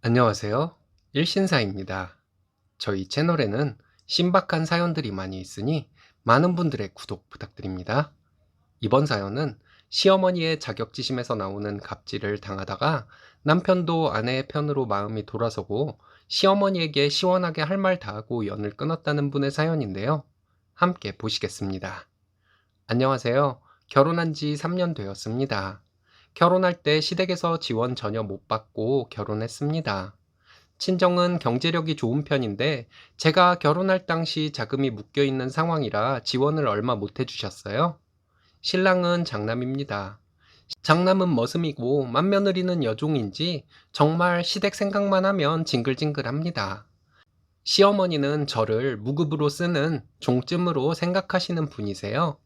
안녕하세요. 일신사입니다. 저희 채널에는 신박한 사연들이 많이 있으니 많은 분들의 구독 부탁드립니다. 이번 사연은 시어머니의 자격지심에서 나오는 갑질을 당하다가 남편도 아내의 편으로 마음이 돌아서고 시어머니에게 시원하게 할 말 다 하고 연을 끊었다는 분의 사연인데요. 함께 보시겠습니다. 안녕하세요. 결혼한 지 3년 되었습니다. 결혼할 때 시댁에서 지원 전혀 못 받고 결혼했습니다. 친정은 경제력이 좋은 편인데 제가 결혼할 당시 자금이 묶여 있는 상황이라 지원을 얼마 못 해주셨어요. 신랑은 장남입니다. 장남은 머슴이고 맏며느리는 여종인지 정말 시댁 생각만 하면 징글징글합니다. 시어머니는 저를 무급으로 쓰는 종쯤으로 생각하시는 분이세요.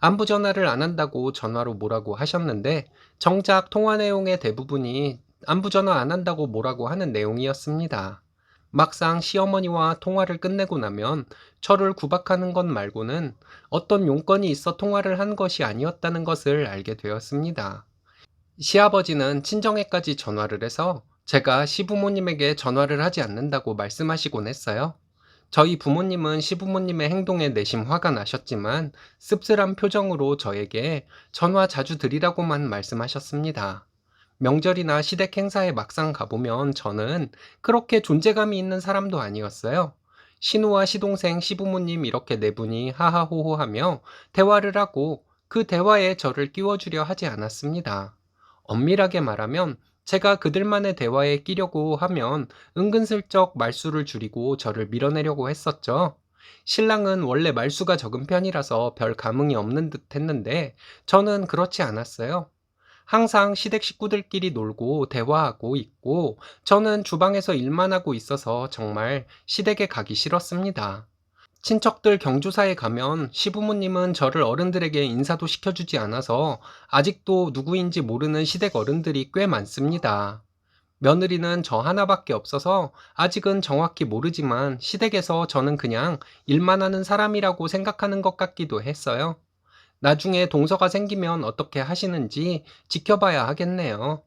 안부 전화를 안 한다고 전화로 뭐라고 하셨는데 정작 통화 내용의 대부분이 안부 전화 안 한다고 뭐라고 하는 내용이었습니다. 막상 시어머니와 통화를 끝내고 나면 저를 구박하는 것 말고는 어떤 용건이 있어 통화를 한 것이 아니었다는 것을 알게 되었습니다. 시아버지는 친정에까지 전화를 해서 제가 시부모님에게 전화를 하지 않는다고 말씀하시곤 했어요. 저희 부모님은 시부모님의 행동에 내심 화가 나셨지만 씁쓸한 표정으로 저에게 전화 자주 드리라고만 말씀하셨습니다. 명절이나 시댁 행사에 막상 가보면 저는 그렇게 존재감이 있는 사람도 아니었어요. 신우와 시동생, 시부모님 이렇게 네 분이 하하호호하며 대화를 하고 그 대화에 저를 끼워주려 하지 않았습니다. 엄밀하게 말하면 제가 그들만의 대화에 끼려고 하면 은근슬쩍 말수를 줄이고 저를 밀어내려고 했었죠. 신랑은 원래 말수가 적은 편이라서 별 감흥이 없는 듯 했는데 저는 그렇지 않았어요. 항상 시댁 식구들끼리 놀고 대화하고 있고 저는 주방에서 일만 하고 있어서 정말 시댁에 가기 싫었습니다. 친척들 경조사에 가면 시부모님은 저를 어른들에게 인사도 시켜주지 않아서 아직도 누구인지 모르는 시댁 어른들이 꽤 많습니다. 며느리는 저 하나밖에 없어서 아직은 정확히 모르지만 시댁에서 저는 그냥 일만 하는 사람이라고 생각하는 것 같기도 했어요. 나중에 동서가 생기면 어떻게 하시는지 지켜봐야 하겠네요.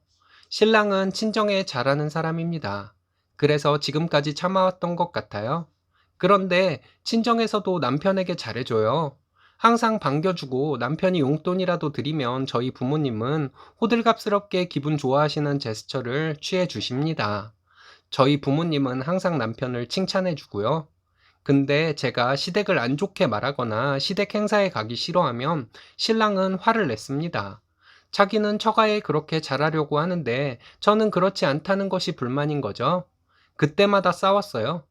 신랑은 친정에 잘하는 사람입니다. 그래서 지금까지 참아왔던 것 같아요. 그런데 친정에서도 남편에게 잘해줘요. 항상 반겨주고 남편이 용돈이라도 드리면 저희 부모님은 호들갑스럽게 기분 좋아하시는 제스처를 취해 주십니다. 저희 부모님은 항상 남편을 칭찬해주고요. 근데 제가 시댁을 안 좋게 말하거나 시댁 행사에 가기 싫어하면 신랑은 화를 냈습니다. 자기는 처가에 그렇게 잘하려고 하는데 저는 그렇지 않다는 것이 불만인 거죠. 그때마다 싸웠어요.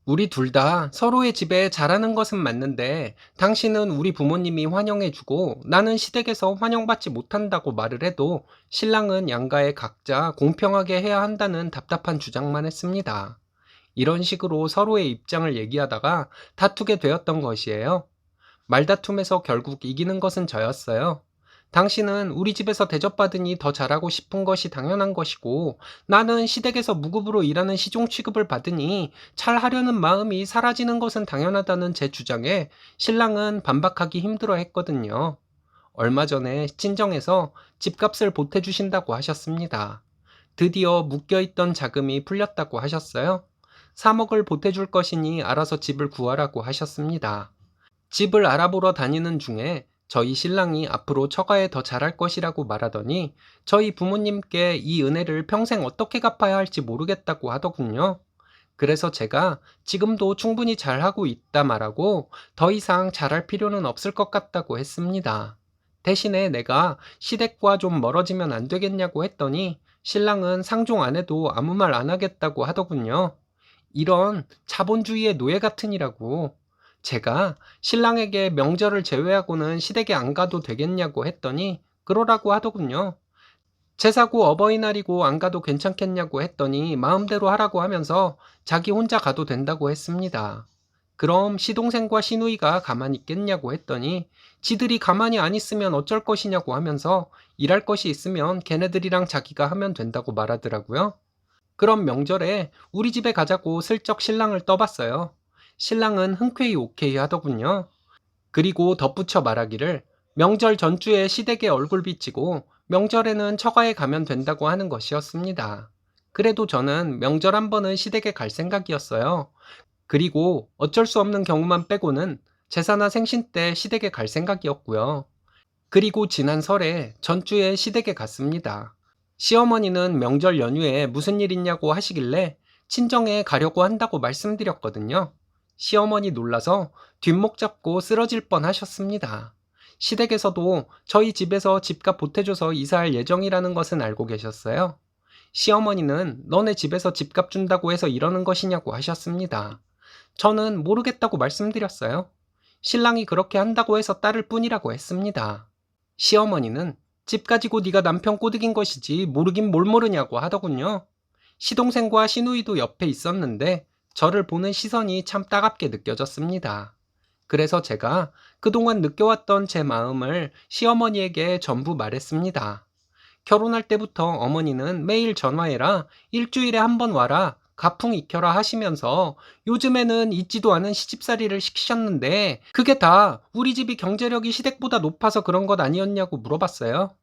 우리 둘 다 서로의 집에 잘하는 것은 맞는데 당신은 우리 부모님이 환영해주고 나는 시댁에서 환영받지 못한다고 말을 해도 신랑은 양가에 각자 공평하게 해야 한다는 답답한 주장만 했습니다. 이런 식으로 서로의 입장을 얘기하다가 다투게 되었던 것이에요. 말다툼에서 결국 이기는 것은 저였어요. 당신은 우리 집에서 대접받으니 더 잘하고 싶은 것이 당연한 것이고 나는 시댁에서 무급으로 일하는 시종 취급을 받으니 잘하려는 마음이 사라지는 것은 당연하다는 제 주장에 신랑은 반박하기 힘들어 했거든요. 얼마 전에 친정에서 집값을 보태주신다고 하셨습니다. 드디어 묶여있던 자금이 풀렸다고 하셨어요. 3억을 보태줄 것이니 알아서 집을 구하라고 하셨습니다. 집을 알아보러 다니는 중에 저희 신랑이 앞으로 처가에 더 잘할 것이라고 말하더니 저희 부모님께 이 은혜를 평생 어떻게 갚아야 할지 모르겠다고 하더군요. 그래서 제가 지금도 충분히 잘하고 있다 말하고 더 이상 잘할 필요는 없을 것 같다고 했습니다. 대신에 내가 시댁과 좀 멀어지면 안 되겠냐고 했더니 신랑은 상종 안 해도 아무 말 안 하겠다고 하더군요. 이런 자본주의의 노예 같으니라고. 제가 신랑에게 명절을 제외하고는 시댁에 안 가도 되겠냐고 했더니 그러라고 하더군요. 제사고 어버이날이고 안 가도 괜찮겠냐고 했더니 마음대로 하라고 하면서 자기 혼자 가도 된다고 했습니다. 그럼 시동생과 시누이가 가만히 있겠냐고 했더니 지들이 가만히 안 있으면 어쩔 것이냐고 하면서 일할 것이 있으면 걔네들이랑 자기가 하면 된다고 말하더라고요. 그럼 명절에 우리 집에 가자고 슬쩍 신랑을 떠봤어요. 신랑은 흔쾌히 오케이 하더군요. 그리고 덧붙여 말하기를 명절 전주에 시댁에 얼굴 비치고 명절에는 처가에 가면 된다고 하는 것이었습니다. 그래도 저는 명절 한 번은 시댁에 갈 생각이었어요. 그리고 어쩔 수 없는 경우만 빼고는 제사나 생신 때 시댁에 갈 생각이었고요. 그리고 지난 설에 전주에 시댁에 갔습니다. 시어머니는 명절 연휴에 무슨 일 있냐고 하시길래 친정에 가려고 한다고 말씀드렸거든요. 시어머니 놀라서 뒷목 잡고 쓰러질 뻔 하셨습니다. 시댁에서도 저희 집에서 집값 보태줘서 이사할 예정이라는 것은 알고 계셨어요. 시어머니는 너네 집에서 집값 준다고 해서 이러는 것이냐고 하셨습니다. 저는 모르겠다고 말씀드렸어요. 신랑이 그렇게 한다고 해서 따를 뿐이라고 했습니다. 시어머니는 집 가지고 네가 남편 꼬드긴 것이지 모르긴 뭘 모르냐고 하더군요. 시동생과 시누이도 옆에 있었는데 저를 보는 시선이 참 따갑게 느껴졌습니다. 그래서 제가 그동안 느껴왔던 제 마음을 시어머니에게 전부 말했습니다. 결혼할 때부터 어머니는 매일 전화해라, 일주일에 한 번 와라, 가풍 익혀라 하시면서 요즘에는 있지도 않은 시집살이를 시키셨는데 그게 다 우리 집이 경제력이 시댁보다 높아서 그런 것 아니었냐고 물어봤어요.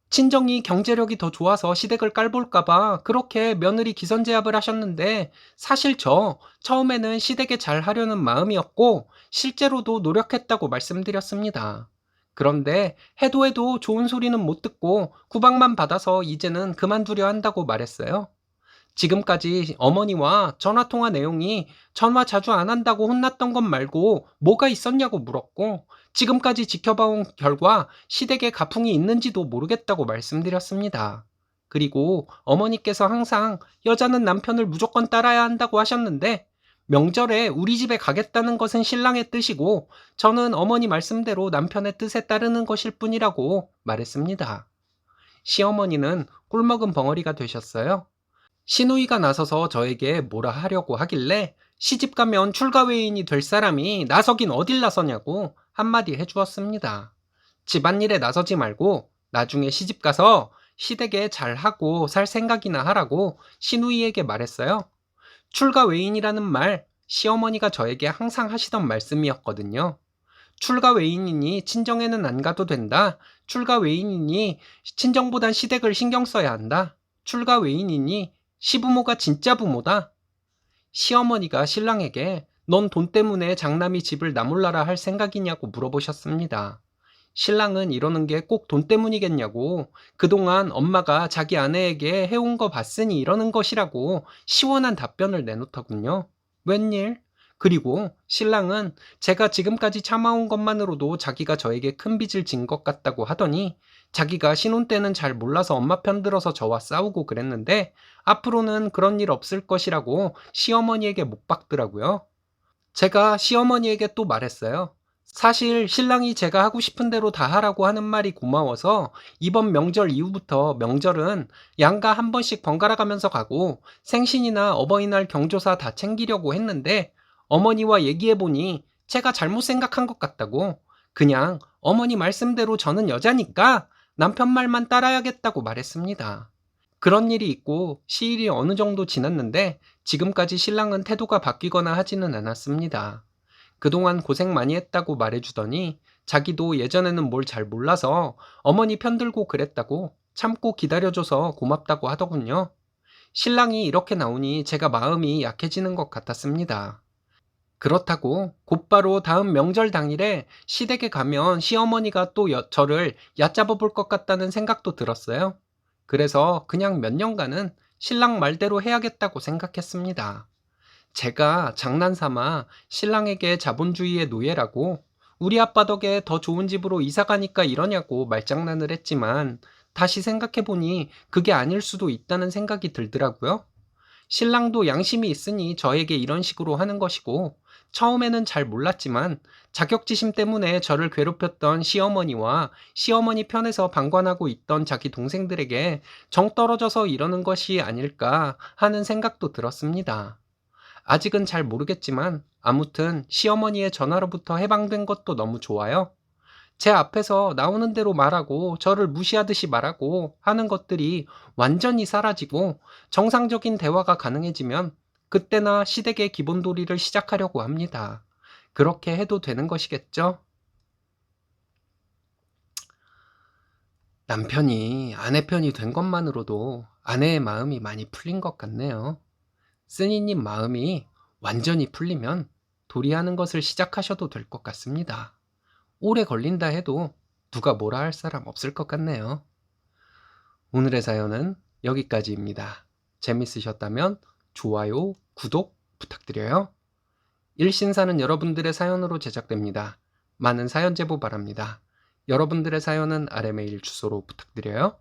친정이 경제력이 더 좋아서 시댁을 깔볼까봐 그렇게 며느리 기선제압을 하셨는데 사실 저 처음에는 시댁에 잘 하려는 마음이었고 실제로도 노력했다고 말씀드렸습니다. 그런데 해도 좋은 소리는 못 듣고 구박만 받아서 이제는 그만두려 한다고 말했어요. 지금까지 어머니와 전화통화 내용이 전화 자주 안 한다고 혼났던 것 말고 뭐가 있었냐고 물었고 지금까지 지켜봐온 결과 시댁에 가풍이 있는지도 모르겠다고 말씀드렸습니다. 그리고 어머니께서 항상 여자는 남편을 무조건 따라야 한다고 하셨는데 명절에 우리 집에 가겠다는 것은 신랑의 뜻이고 저는 어머니 말씀대로 남편의 뜻에 따르는 것일 뿐이라고 말했습니다. 시어머니는 꿀먹은 벙어리가 되셨어요. 시누이가 나서서 저에게 뭐라 하려고 하길래 시집 가면 출가 외인이 될 사람이 나서긴 어딜 나서냐고 한마디 해주었습니다. 집안일에 나서지 말고 나중에 시집 가서 시댁에 잘하고 살 생각이나 하라고 시누이에게 말했어요. 출가 외인이라는 말 시어머니가 저에게 항상 하시던 말씀이었거든요. 출가 외인이니 친정에는 안 가도 된다. 출가 외인이니 친정보단 시댁을 신경 써야 한다. 출가 외인이니 시부모가 진짜 부모다. 시어머니가 신랑에게 넌 돈 때문에 장남이 집을 나몰라라 할 생각이냐고 물어보셨습니다. 신랑은 이러는 게 꼭 돈 때문이겠냐고 그동안 엄마가 자기 아내에게 해온 거 봤으니 이러는 것이라고 시원한 답변을 내놓더군요. 웬일? 그리고 신랑은 제가 지금까지 참아온 것만으로도 자기가 저에게 큰 빚을 진 것 같다고 하더니 자기가 신혼 때는 잘 몰라서 엄마 편 들어서 저와 싸우고 그랬는데 앞으로는 그런 일 없을 것이라고 시어머니에게 못 박더라고요. 제가 시어머니에게 또 말했어요. 사실 신랑이 제가 하고 싶은 대로 다 하라고 하는 말이 고마워서 이번 명절 이후부터 명절은 양가 한 번씩 번갈아 가면서 가고 생신이나 어버이날 경조사 다 챙기려고 했는데 어머니와 얘기해보니 제가 잘못 생각한 것 같다고 그냥 어머니 말씀대로 저는 여자니까 남편 말만 따라야겠다고 말했습니다. 그런 일이 있고 시일이 어느 정도 지났는데 지금까지 신랑은 태도가 바뀌거나 하지는 않았습니다. 그동안 고생 많이 했다고 말해주더니 자기도 예전에는 뭘 잘 몰라서 어머니 편들고 그랬다고 참고 기다려줘서 고맙다고 하더군요. 신랑이 이렇게 나오니 제가 마음이 약해지는 것 같았습니다. 그렇다고 곧바로 다음 명절 당일에 시댁에 가면 시어머니가 또 저를 얕잡아 볼 것 같다는 생각도 들었어요. 그래서 그냥 몇 년간은 신랑 말대로 해야겠다고 생각했습니다. 제가 장난삼아 신랑에게 자본주의의 노예라고 우리 아빠 덕에 더 좋은 집으로 이사 가니까 이러냐고 말장난을 했지만 다시 생각해보니 그게 아닐 수도 있다는 생각이 들더라고요. 신랑도 양심이 있으니 저에게 이런 식으로 하는 것이고 처음에는 잘 몰랐지만 자격지심 때문에 저를 괴롭혔던 시어머니와 시어머니 편에서 방관하고 있던 자기 동생들에게 정 떨어져서 이러는 것이 아닐까 하는 생각도 들었습니다. 아직은 잘 모르겠지만 아무튼 시어머니의 전화로부터 해방된 것도 너무 좋아요. 제 앞에서 나오는 대로 말하고 저를 무시하듯이 말하고 하는 것들이 완전히 사라지고 정상적인 대화가 가능해지면 그때나 시댁의 기본도리를 시작하려고 합니다. 그렇게 해도 되는 것이겠죠? 남편이 아내 편이 된 것만으로도 아내의 마음이 많이 풀린 것 같네요. 쓰니님 마음이 완전히 풀리면 도리하는 것을 시작하셔도 될 것 같습니다. 오래 걸린다 해도 누가 뭐라 할 사람 없을 것 같네요. 오늘의 사연은 여기까지입니다. 재밌으셨다면 좋아요, 구독 부탁드려요. 일신사는 여러분들의 사연으로 제작됩니다. 많은 사연 제보 바랍니다. 여러분들의 사연은 아래 메일 주소로 부탁드려요.